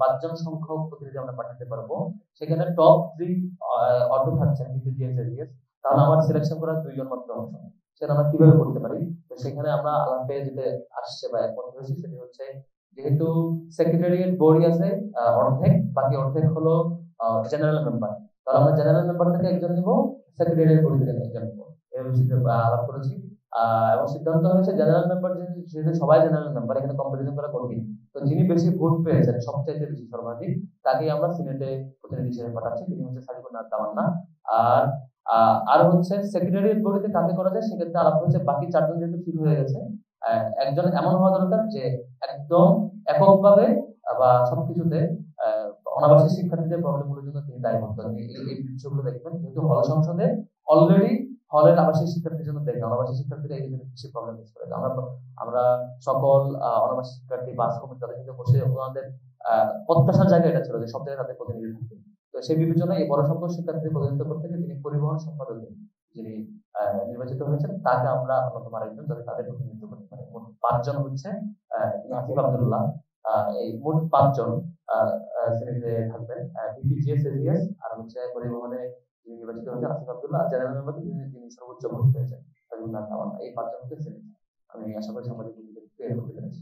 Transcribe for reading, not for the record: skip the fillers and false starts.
5 জন সংখ্যক প্রতিনিধি আমরা পাঠাতে পারবো। সেখানে টপ 3 অটো থাকছেন বিপিজিএস এজিএস। তাহলে আমার সিলেকশন করার 2 জন মাত্র অংশ। সেটা আমরা কিভাবে করতে পারি? তো সেখানে আমরা আলাপে যেটা আসছে বা একমত হয়েছি সেটি হচ্ছে, যেহেতু সেক্রেটারিয়েট বডি আছে অর্ধেক, বাকি অর্ধেক হলো জেনারেল মেম্বার। তাহলে আমরা জেনারেল মেম্বার থেকে একজন নিব, সেক্রেটারিয়েট বডি থেকে একজন নিব। এভাবে আলাপ করেছি। এবং সিদ্ধান্ত হয়েছে জেনারেল মেম্বার যেহেতু সবাই জেনারেল মেম্বার, এখানে কম্পিটিশন করা কঠিন। তো যিনি বেশি ভোট পেয়েছেন, সবচাইতে বেশি সর্বাধিক, তাকেই আমরা সিনেটে প্রতিনিধি হিসেবে পাঠাচ্ছি। তিনি হচ্ছে সাজিবুল নাথ তামান্না। আর আর হচ্ছে সেক্রেটারিয়েট বডিতে কাকে করা যায় সেক্ষেত্রে আলাপ হচ্ছে বাকি 4 জন যেহেতু ঠিক হয়ে গেছে। একজন এমন হওয়া দরকার যে একদম এককভাবে বা সবকিছুতে অনাবাসিক শিক্ষার্থীদের প্রবলেমগুলোর জন্য তিনি দায়বদ্ধ। এই বিষয়গুলো দেখবেন, যেহেতু হল সংসদে অলরেডি হলের আবাসিক শিক্ষার্থীর জন্য দেখবেন, অনাবাসিক শিক্ষার্থীরা এই জন্য বেশি প্রবলেম ফেস করে। আমরা সকল অনাবাসিক শিক্ষার্থী বাস কমিটি তাদের সাথে বসে ওনাদের প্রত্যাশার জায়গা এটা ছিল যে সব জায়গায় তাদের প্রতিনিধি থাকবে। তো সেই বিবেচনায় এই বড় সংখ্যক শিক্ষার্থীদের প্রতিনিধিত্ব করতে গিয়ে যিনি পরিবহন সম্পাদক যিনি নির্বাচিত হয়েছেন, তাকে আমরা অন্যতম আরেকজন যাতে তাদের প্রতিনিধিত্ব করতে পারে। মোট 5 জন হচ্ছে আসিফ আব্দুল্লাহ। এই মোট 5 জন সিনেটে থাকবেন। বিপিজিএস এজিএস আর হচ্ছে পরিবহনে যিনি নির্বাচিত হয়েছেন আসিফ আব্দুল্লাহ, জেনারেল মেম্বার যিনি সর্বোচ্চ ভোট পেয়েছেন সাজিবুল নাথ তামান্না। এই 5 জন হচ্ছে সিনেট। আমি আশা করি সাংবাদিক ক্লিয়ার করতে পেরেছি।